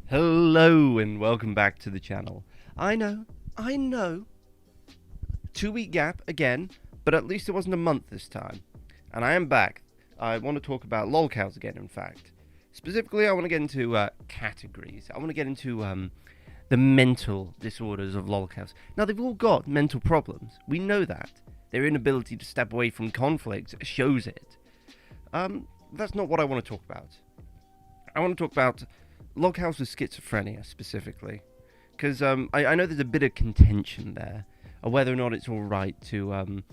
Hello and welcome back to the channel. I know, 2 week gap again, but at least it wasn't a month this time. And I am back. I want to talk about LOLcows again, in fact. Specifically, I want to get into categories. I want to get into the mental disorders of LOLcows. Now, they've all got mental problems. We know that. Their inability to step away from conflict shows it. That's not what I want to talk about. I want to talk about LOLcows with schizophrenia, specifically. Because I know there's a bit of contention there, of whether or not it's alright to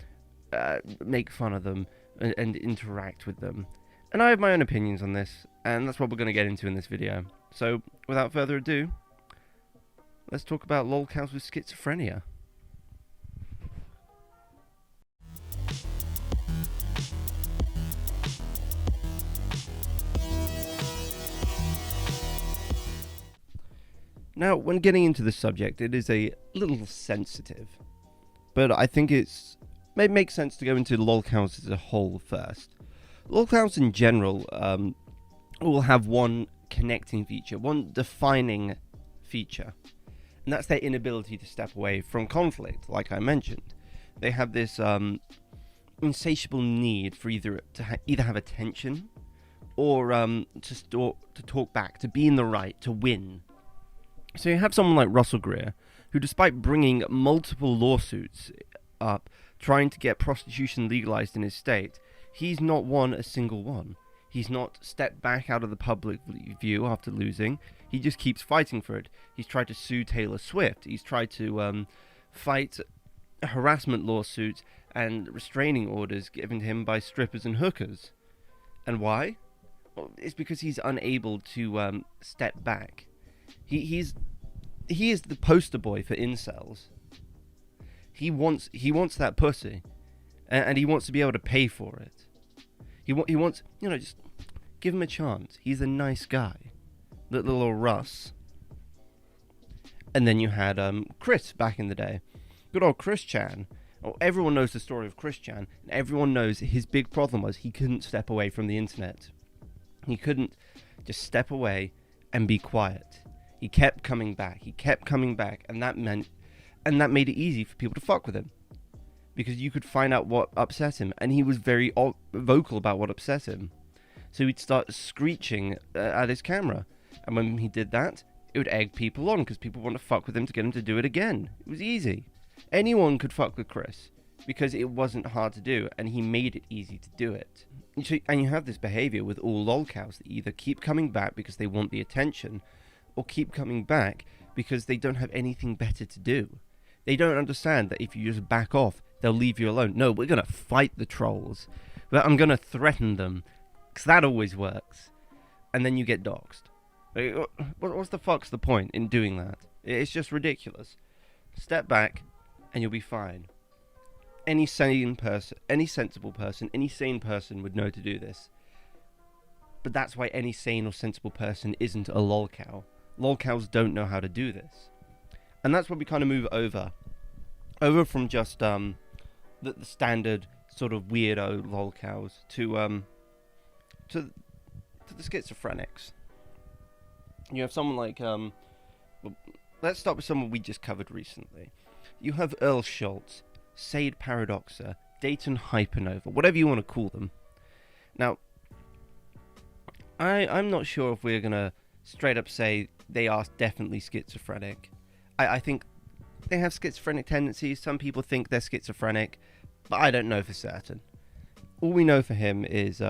make fun of them and interact with them. And I have my own opinions on this, and that's what we're going to get into in this video. So, without further ado, let's talk about LOLcows with schizophrenia. Now, when getting into this subject, it is a little sensitive, but I think it makes sense to go into LOLcows as a whole first. LOLcows in general will have one connecting feature, one defining feature, and that's their inability to step away from conflict, like I mentioned. They have this insatiable need for either have attention or to talk back, to be in the right, to win. So you have someone like Russell Greer, who despite bringing multiple lawsuits up, trying to get prostitution legalized in his state, he's not won a single one. He's not stepped back out of the public view after losing. He just keeps fighting for it. He's tried to sue Taylor Swift. He's tried to fight harassment lawsuits and restraining orders given to him by strippers and hookers. And why? Well, it's because he's unable to step back. He is the poster boy for incels. He wants that pussy, and he wants to be able to pay for it. He wants, just give him a chance. He's a nice guy, little Russ. And then you had Chris back in the day, good old Chris Chan. Oh, everyone knows the story of Chris Chan, and everyone knows his big problem was he couldn't step away from the internet. He couldn't just step away and be quiet. He kept coming back, and that made it easy for people to fuck with him. Because you could find out what upset him, and he was very vocal about what upset him. So he'd start screeching at his camera, and when he did that, it would egg people on, because people want to fuck with him to get him to do it again. It was easy. Anyone could fuck with Chris, because it wasn't hard to do, and he made it easy to do it. And you have this behavior with all LOLcows, that either keep coming back because they want the attention, or keep coming back because they don't have anything better to do. They don't understand that if you just back off, they'll leave you alone. No, we're going to fight the trolls. But I'm going to threaten them, because that always works. And then you get doxxed. What's the fuck's the point in doing that? It's just ridiculous. Step back, and you'll be fine. Any sane person, any sensible person, any sane person would know to do this. But that's why any sane or sensible person isn't a LOLcow. LOLcows don't know how to do this. And that's where we kind of move over from just the standard sort of weirdo LOLcows to the schizophrenics. You have someone like let's start with someone we just covered recently. You have Earl Schultz, Sade Paradoxa, Dayton Hypernova, whatever you want to call them. Now, I'm not sure if we're gonna straight up say they are definitely schizophrenic. I think they have schizophrenic tendencies. Some people think they're schizophrenic, but I don't know for certain. All we know for him is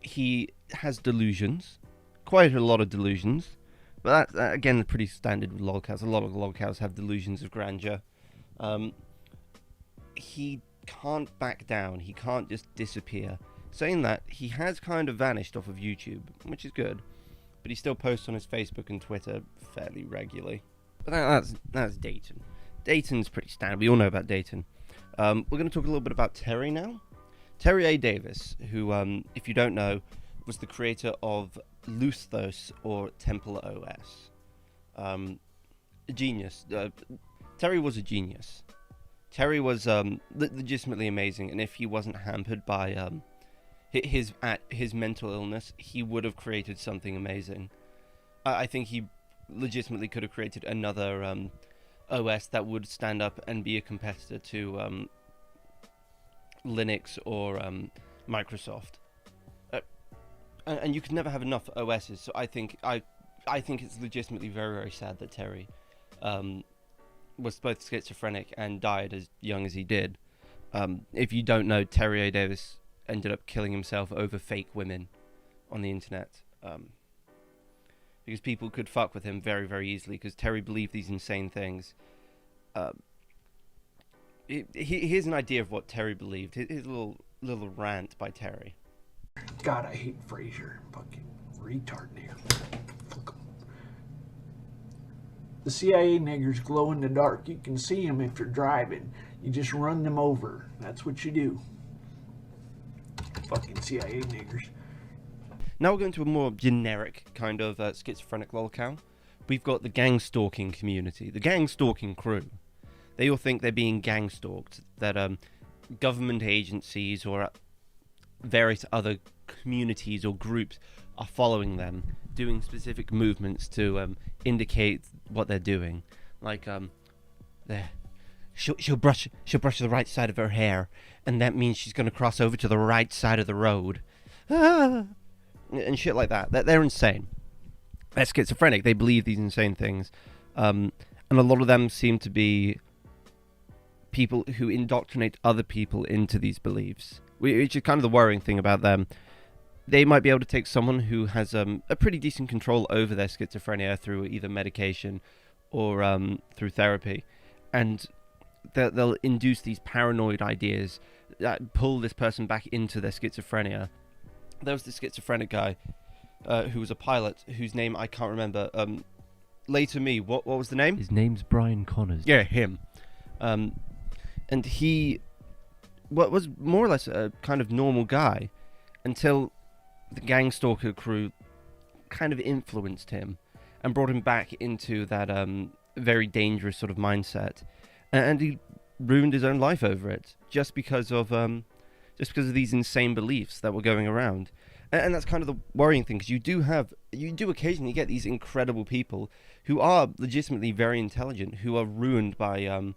he has delusions, quite a lot of delusions. But that again, pretty standard with LOLcows. A lot of LOLcows have delusions of grandeur. He can't back down. He can't just disappear. Saying that, he has kind of vanished off of YouTube, which is good. But he still posts on his Facebook and Twitter fairly regularly. But that's Dayton. Dayton's pretty standard. We all know about Dayton. We're going to talk a little bit about Terry now. Terry A. Davis, who, if you don't know, was the creator of Luthos or Temple OS. A genius. Terry was a genius. Terry was legitimately amazing, and if he wasn't hampered by his mental illness, he would have created something amazing. I think he legitimately could have created another OS that would stand up and be a competitor to Linux or Microsoft. And you could never have enough OSs. So I think it's legitimately very, very sad that Terry was both schizophrenic and died as young as he did. If you don't know, Terry A. Davis ended up killing himself over fake women on the internet. Because people could fuck with him very, very easily, because Terry believed these insane things. Here's an idea of what Terry believed. Here's a little rant by Terry. God, I hate Fraser. Fucking retard here. Fuck 'em. The CIA niggers glow in the dark. You can see them if you're driving. You just run them over. That's what you do. Fucking CIA niggers. Now we're going to a more generic kind of schizophrenic LOLcow. We've got the gang stalking community, the gang stalking crew. They all think they're being gang stalked, that government agencies or various other communities or groups are following them, doing specific movements to indicate what they're doing. Like, she'll brush the right side of her hair, and that means she's going to cross over to the right side of the road. Ah! And shit like that. They're insane. They're schizophrenic. They believe these insane things. And a lot of them seem to be people who indoctrinate other people into these beliefs, which is kind of the worrying thing about them. They might be able to take someone who has a pretty decent control over their schizophrenia through either medication or through therapy, and they'll induce these paranoid ideas that pull this person back into their schizophrenia. There was this schizophrenic guy who was a pilot, whose name I can't remember. Later me, what was the name? His name's Brian Connors. Yeah, him. And he was more or less a kind of normal guy until the Gangstalker crew kind of influenced him and brought him back into that very dangerous sort of mindset. And he ruined his own life over it just because of these insane beliefs that were going around. And that's kind of the worrying thing, because you do occasionally get these incredible people who are legitimately very intelligent, who are ruined by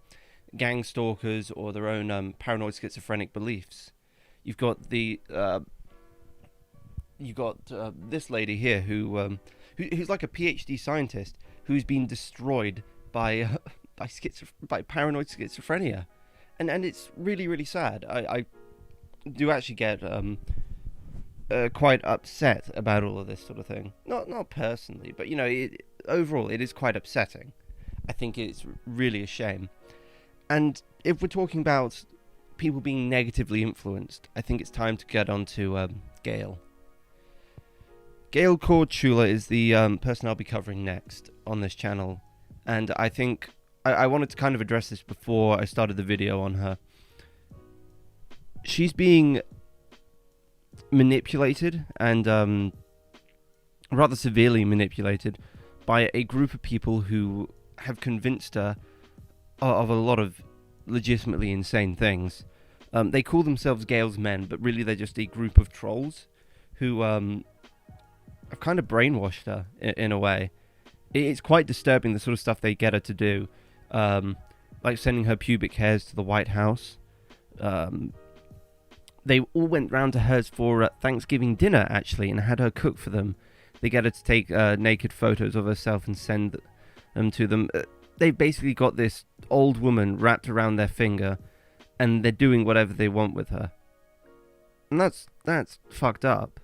gang stalkers or their own paranoid schizophrenic beliefs. You've got this lady here who's like a PhD scientist who's been destroyed by paranoid schizophrenia, and it's really, really sad. I do actually get quite upset about all of this sort of thing. Not personally, but overall it is quite upsetting. I think it's really a shame. And if we're talking about people being negatively influenced, I think it's time to get on to Gail. Gail Cordchula is the person I'll be covering next on this channel, and I think I wanted to kind of address this before I started the video on her. She's being manipulated, and rather severely manipulated, by a group of people who have convinced her of a lot of legitimately insane things. They call themselves Gail's Men, but really they're just a group of trolls who have kind of brainwashed her in a way. It's quite disturbing, the sort of stuff they get her to do, like sending her pubic hairs to the White House. They all went round to hers for Thanksgiving dinner, actually, and had her cook for them. They get her to take naked photos of herself and send them to them. They've basically got this old woman wrapped around their finger, and they're doing whatever they want with her. And that's fucked up.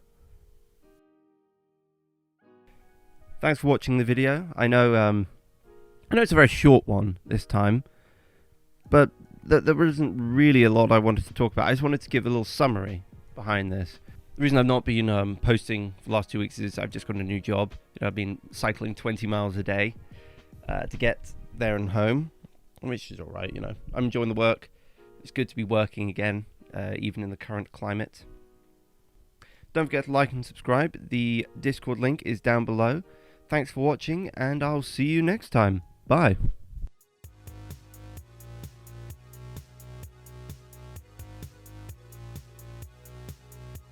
Thanks for watching the video. I know it's a very short one this time, but there isn't really a lot I wanted to talk about. I just wanted to give a little summary behind this. The reason I've not been posting for the last 2 weeks is I've just got a new job. I've been cycling 20 miles a day to get there and home, which is alright, I'm enjoying the work. It's good to be working again, even in the current climate. Don't forget to like and subscribe. The Discord link is down below. Thanks for watching, and I'll see you next time. Bye.